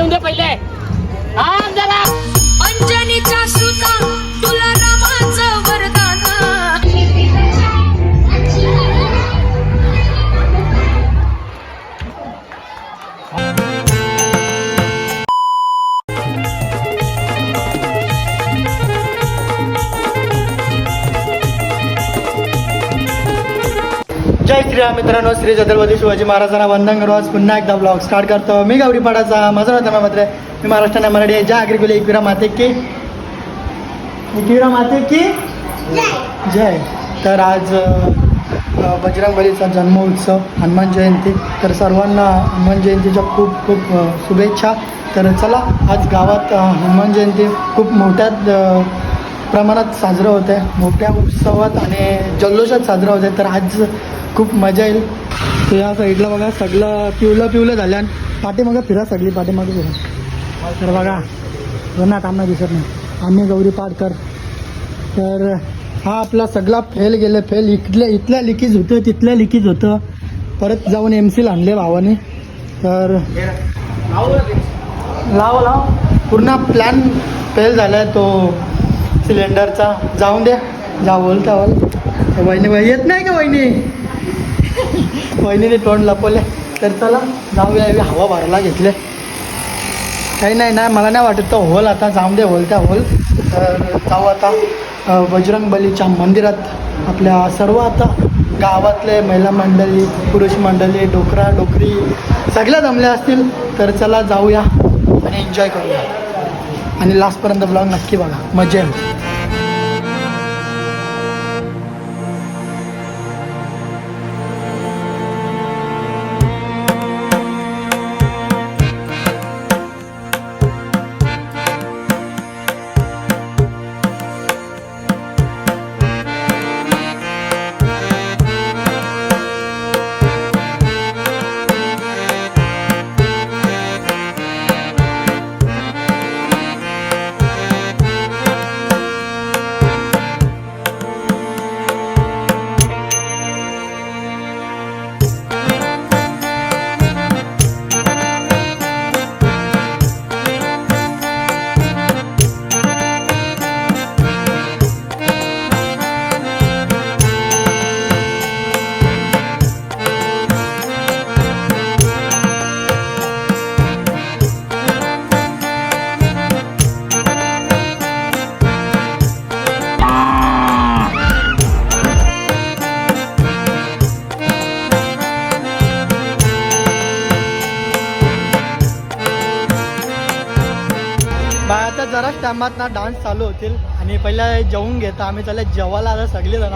देऊन दे पहिले. हा जरा अंजनीच्या सुता तुला रामाचं वरदान. जय श्रीराम मित्रांनो, श्री छत्रपती शिवाजी महाराजांना वंदन करू. आज पुन्हा एकदा ब्लॉग स्टार्ट करतो. मी गौरीपाडाचा, माझं नाव तमा मात्र मी महाराष्ट्राने मराठी आहे. ज्या अग्रिकुले एकविरा माते की जय. तर आज बजरंगबलीचा जन्मोत्सव, हनुमान जयंती. तर सर्वांना हनुमान जयंतीच्या खूप खूप शुभेच्छा. तर चला, आज गावात हनुमान जयंती खूप मोठ्या प्रमाणात साजरं होतं आहे, मोठ्या उत्सवात आणि जल्लोषात साजरा होत आहे. तर आज खूप मजा येईल. तर या साईडला बघा सगळं पिवलं झालं आणि पाठीमागं फिरा, सगळी पाठीमागं फिरा. तर बघा उन्हात आम्हाला दिसत नाही, आम्ही गौरी पाडकर. तर हा आपला सगळा फेल गेले, फेल इथल्या लिकीज होतं, तिथल्या लिकीज होतं, परत जाऊन MC आणले भावाने. तर लाव पूर्ण प्लॅन फेल झाला आहे तो सिलेंडरचा. जाऊन द्या, जा बोलता वहिनी येत नाही का वहिनीने तोंड लपवले. तर चला जाऊया, हवा भरायला घेतले. काही नाही मला नाही वाटत तो होल आता, जाऊन दे होल त्या होल. तर जाऊ आता बजरंगबलीच्या मंदिरात. आपल्या सर्व आता गावातले महिला मंडळी, पुरुष मंडळी, डोकरी सगळ्या जमल्या असतील. तर चला जाऊया आणि एन्जॉय करूया. आणि लास्टपर्यंत ब्लॉग नक्की बघा, मजा येईल. आता जराच टायमात ना डान्स चालू होतील आणि पहिला जेवून घेता आम्ही. त्याला जेवायला आता सगळे जण.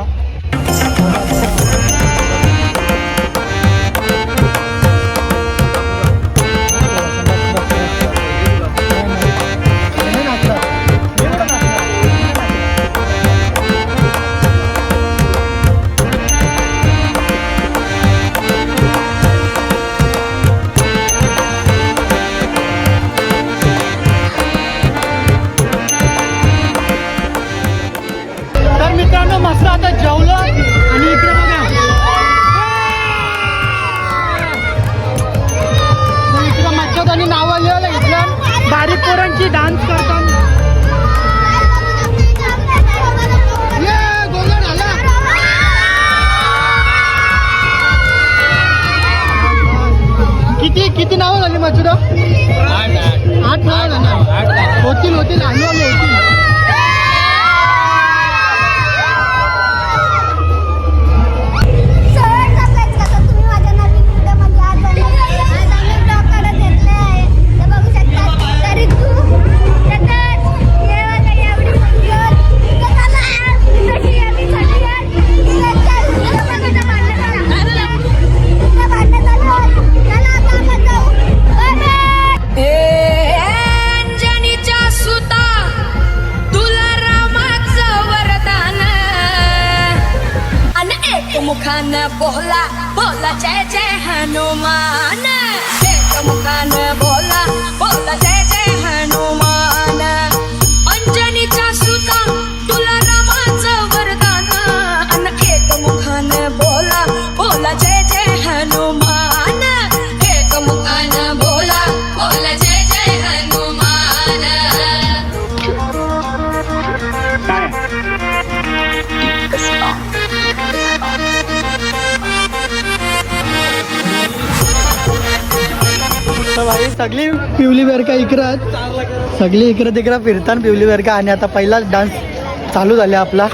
मस्त आता जेवलो आणि इकडे बघा, इकडे मच्छत आणि नावं लिहायला घेतलं. बारीक पोरांची डान्स करतात. गोंधळ झाला. किती नावं झाली मच्छुरा? 8 नावं झाली. होतील आलो होतील. मुखान बोला बोला जय जय हनुमान. एक मुखान बोला बोला जय जय हनुमान. अंजनीच्या सुता तुला रामाचं वरदान. अन एक मुखान बोला बोला जय जय हनुमान. एक मुखान बोला बोला जय जय तर भाई सगळी पिवली बेरका इकडं सगळी इकडं तिकडं फिरताना पिवली बेरका. आणि आता पहिलाच डान्स चालू झाला आपला.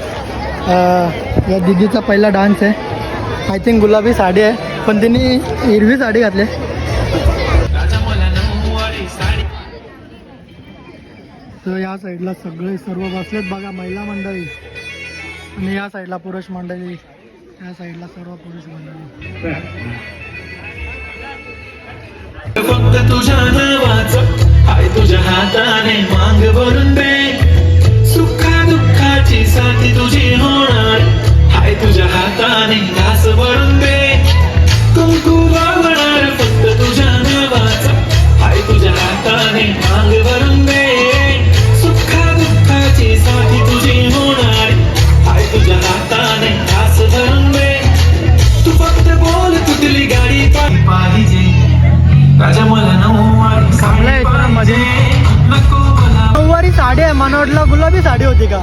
या दिदीचा पहिला डान्स आहे. आय थिंक गुलाबी साडी आहे पण तिने हिरवी साडी घातली. तर या साईडला सगळे सर्व बसलेत बघा महिला मंडळी आणि या साईडला पुरुष मंडळी. या साईडला सर्व पुरुष मंडळी. फक्त तुझ्या नावाचं हाय तुझ्या हाताने मांग भरून दे. सुखा दुःखाची साथी तुझी होणार हाय तुझ्या हाताने घास भरून दे. कुंकू लावणार फक्त तुझ्या नावाचं हाय तुझ्या हाताने मांग भरून दे. सुखा दुःखाची साथी तुझी होणार हाय तुझ्या हाताने घास भरून दे. तू फक्त बोल तुटली गाडी पाहिजे राजा मला नऊवारी साडी पाहिजे. नको मला नऊवारी साडी आहे. मला वाटलं गुलाबी साडी होती का.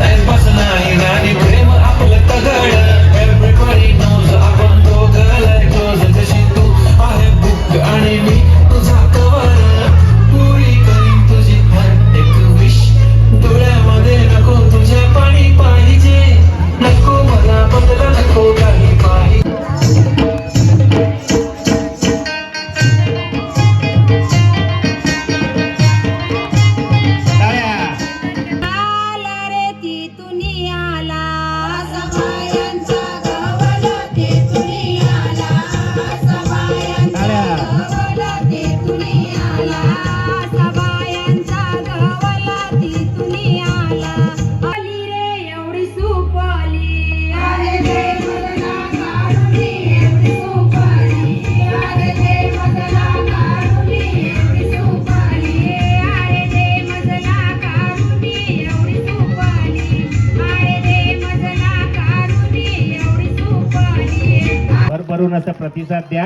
टाइमपास नाही गाडी प्रेम आपलं तगड. एव्हरीबडी नोज आपण दोघं क्लोज जशी तू आहे बुक आणि मी तुझा कवर. पुरी करीन तुझी हर एक विश. डोळ्यामध्ये नको तुझ्या पाणी पाहिजे. नको मला बदला नको काही पाहिजे. भरभरून असा प्रतिसाद द्या.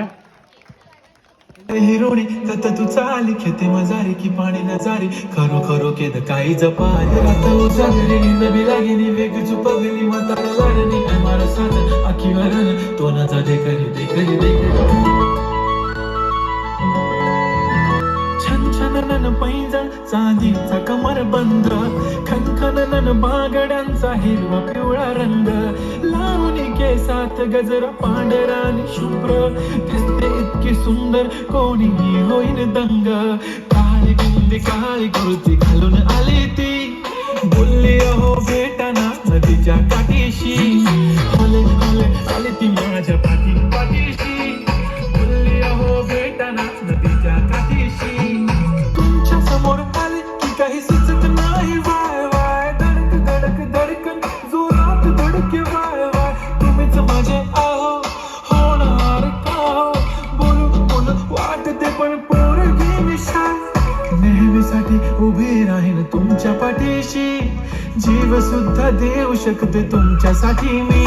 हिरोणी कत तू चाली खेते मजारी की पाणी नजारी. खरो खरो केद काही जपाली आता उजागरी नवी लागेली वेग चुपगली म्हातारा लाडणी. मारा साथ आखी वरण तो न जा दे करी दे करी दे करी. छन छन नन पैंजण चांदीचा कमर बंद. खनखन बागड्यांचा हिरवा पिवळा रंग. लावणी केसात गजरा पांढरा आणि शुभ्र. दिसते इतकी सुंदर कोणीही होईन दंग. काळी बिंदी काळी कुर्ती घालून आली ती. बोलली अहो भेटाना नदीच्या काठीशी. हले हले आली ती माझ्या पाठीशी. बोलली अहो भेटाना नदीच्या काठीशी. तुमच्या समोर आले की काही सुचत नाही. वाय वाय धडक धडक धडकन जोरात धडके वाय वाय. तुम्हीच माझे आहो होणार का हो. बोलू बोलू वाटते पण पोरगी निशाय. नेहमीसाठी उभी राहीन तुमच्या पाठीशी. जीव सुद्धा देऊ शकते तुमच्यासाठी मी.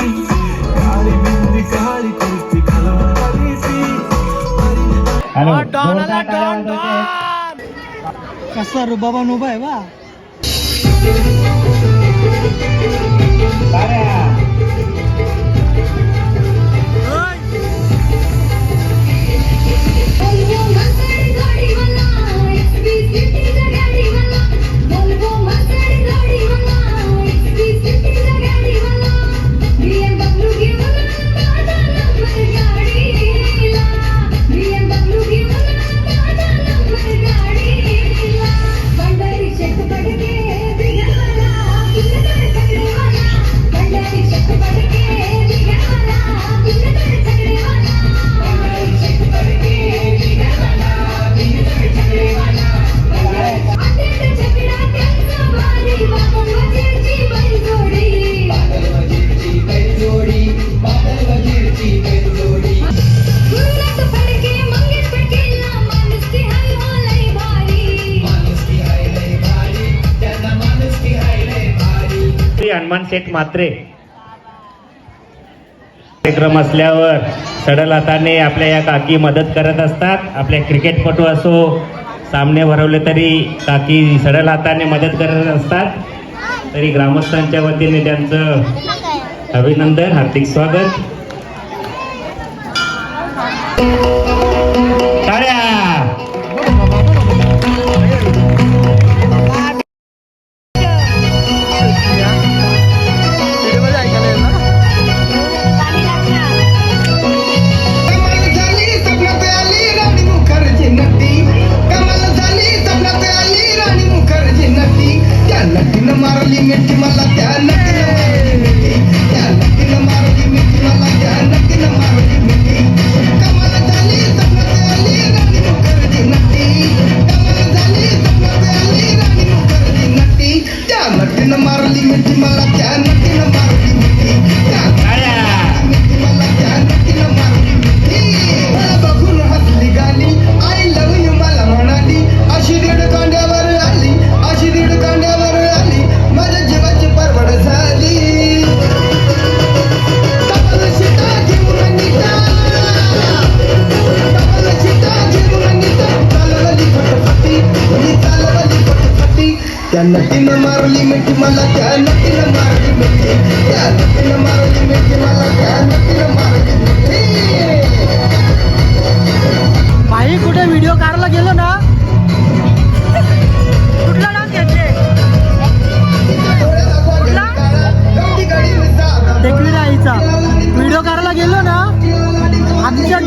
काळी बिंदी काळी कुर्ती घालून आली ती. हॅलो डॉन आला डॉन डॉन. कसा रुबाबान उभा आहे बा. हनुमान शेठ मात्रे कार्यक्रम असल्यावर सडल हाताने आपल्या या काकी मदत करत असतात. आपल्या क्रिकेटपटू असो सामने भरवले तरी काकी सडल हाताने मदत करत असतात. तरी ग्रामस्थांच्या वतीने त्यांचं अभिनंदन, हार्दिक स्वागत. टाळ्या.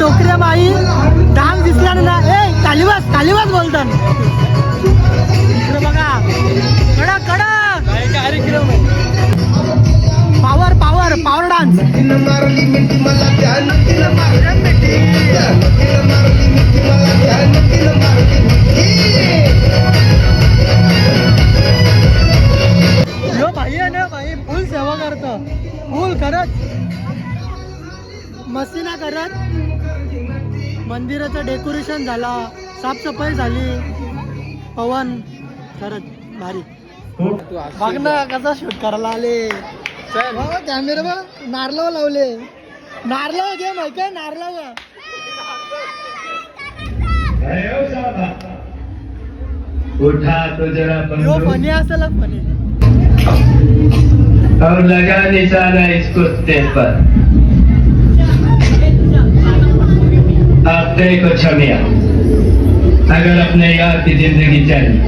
डोकऱ्या माई डान्स दिसला ना ए कालीवास बोलतात इकडे बघा कडक कार्यक्रम पावर डान्स यो भाई आहे ना भाई फुल सेवा करतं फुल खरंच मस्ती ना करत मंदिराचं डेकोरेशन झाला साफसफाई झाली पवन खरंच भारी बघ ना कसा शूट करायला आले कॅमेरा बघ नारळ लावले नारळ घे माहिती आहे नारळ उठा तो जरा यो फनी असेल फनी और लगा निशाना इस कुत्ते पर आप को क्षमिया अगर अपने यार की जिंदगी चली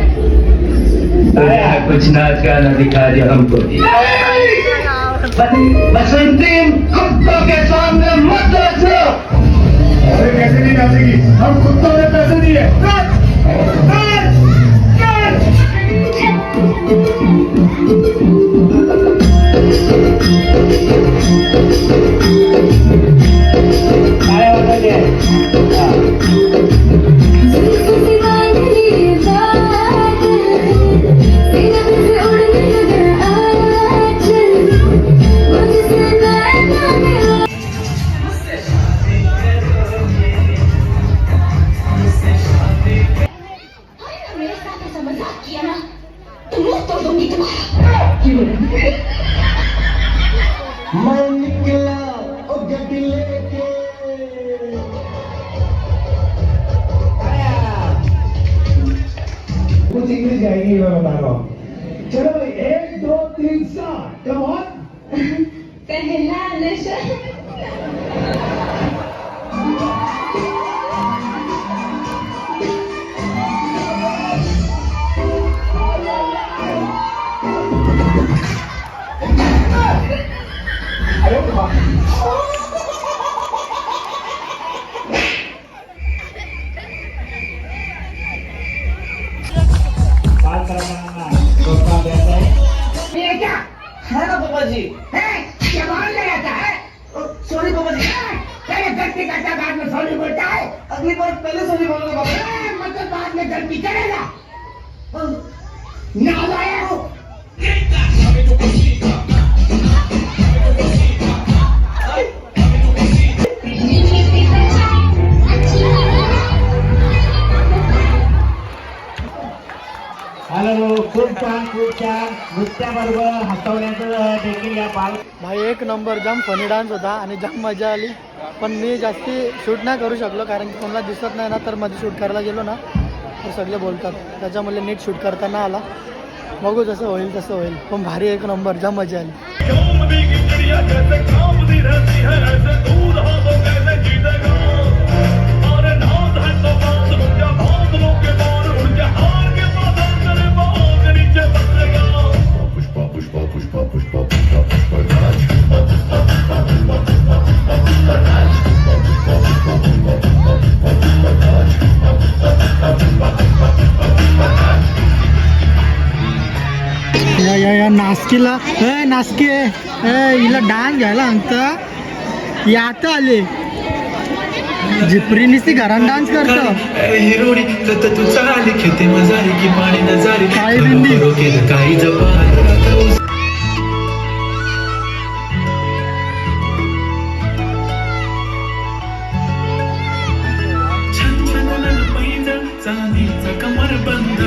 तो यहाँ कुछ नाच गाना दिखा दो हमको बसंती कुत्तों के सामने मत नाचो। अरे कैसे नहीं नाचेगी हम कुत्तों ने पैसे दिए कुछ इंग्लिश जाएगी मैं बता रहा हूँ। चलो 1 2 3 4 कम ऑन। पहला नशा सॉरी बाबा जी पहले गलती करता बाद में सॉरी बोलता है अगली बार पहले सॉरी बोलोगे बाबा मतलब बाद में गलती करेगा ना लाया हो हॅलो खूप छान नृत्याबरोबर हसवण्याचं देखील या बाल भाई एक नंबर जाम फनी डान्स होता आणि जाम मजा आली पण मी जास्ती शूट नाही करू शकलो कारण की कोणाला दिसत नाही ना तर मध्ये शूट करायला गेलो ना तर सगळे बोलतात त्याच्यामुळे नीट शूट करताना आला बघू जसं होईल तसं होईल पण भारी एक नंबर जाम मजा आली या नास्कीला नास्की हिला डान्स घ्यायला सांगता यात आले जिपरी नुसती घरात डान्स करत हिरोडी तू चाली खेते मजारी की पाणी नजारी काळी बिंदी काही जपान चांदीचा कमर बंद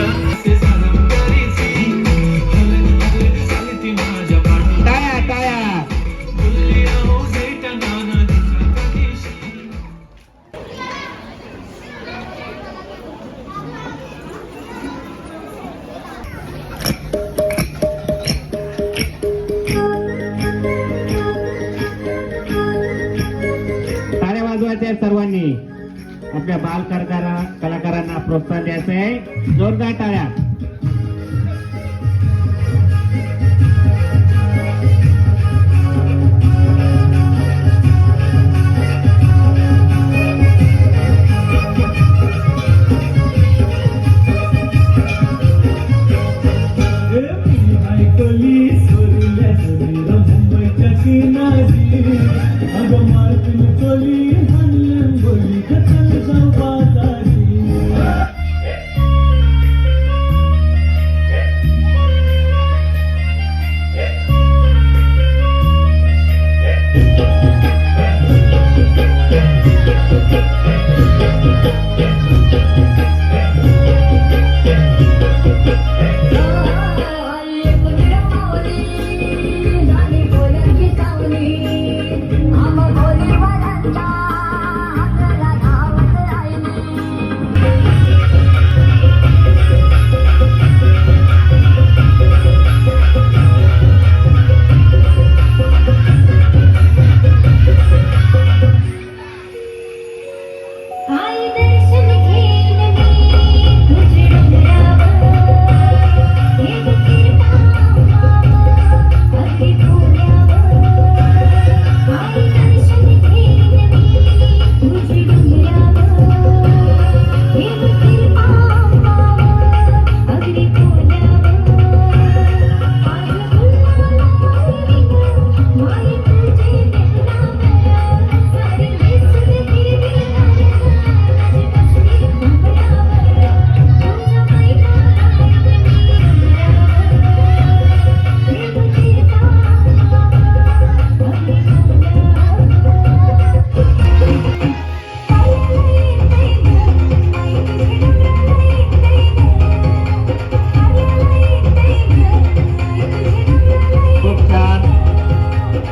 सर्वांनी आपल्या बाल कलाकारांना प्रोत्साहन द्यायचं आहे जोरदार टाळ्या हातातील चोली हाणलं बोली चल जाऊ बाजारी आई दर्शन घेईन मी तुझी डोंगरावर हे कृपावर अगदी खोल्यावर आई दर्शन घेईन मी तुझी डोंगरावर हे कृपावर अगदी खोल्यावर आज माई तुझे देणार सारी विसर खूप छान.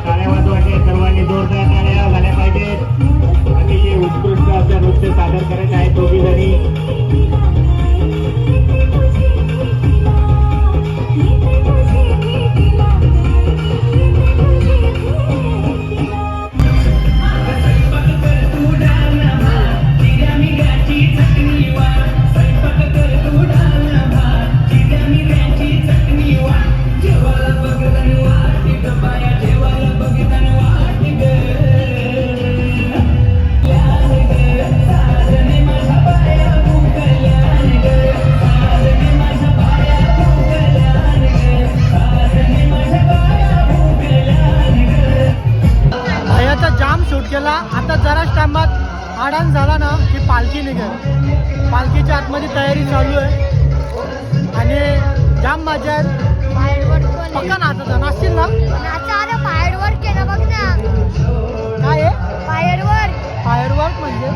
टाळ्या वाजवायचे, सर्वांनी जोरदार टाळ्या झाल्या पाहिजेत. अतिशय उत्कृष्ट असं नृत्य सादर करत आहेत दोघी जणी. भैयाचा जाम शूट केला. आता जराच टायमात आडान झाला ना की पालखी निघेल. पालखीच्या आतमध्ये तयारी चालू आहे आणि जाम मजा आहे. पक्का नाचत नाचतील ना. फायरवर्क केलं बघ ना. काय आहे फायरवर्क फायरवर्क म्हणजे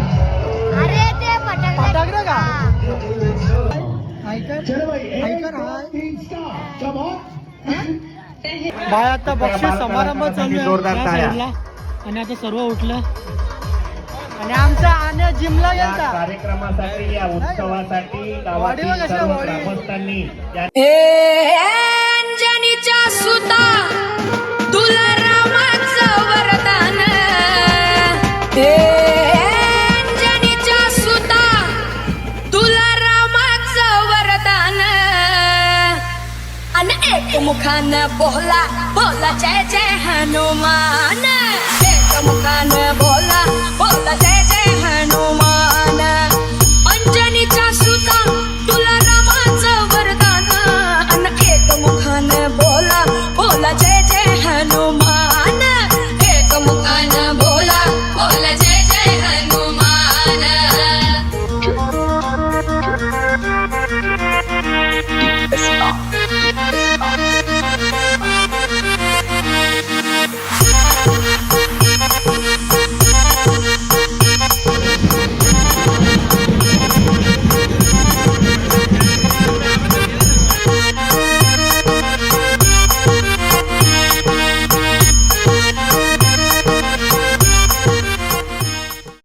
अरे ते फटाकडे का? हा. बाय आता बक्षीस समारंभ चालू जोरदार आहे टाळ्या. साईडला. आणि आता सर्व उठलं आणि आमचा आने जिमला या गेलता. कार्यक्रमासाठी, या उत्सवासाठी गावातील वाडीवर कशा सर्व वाडी? ग्रामस्थांनी या अंजनीच्या सुता तुला रामाचं वरदान अंजनीच्या सुता तुला रामाचं वरदान आणि एक मुखानं बोला बोला जय जय हनुमान एक मुखानं बोला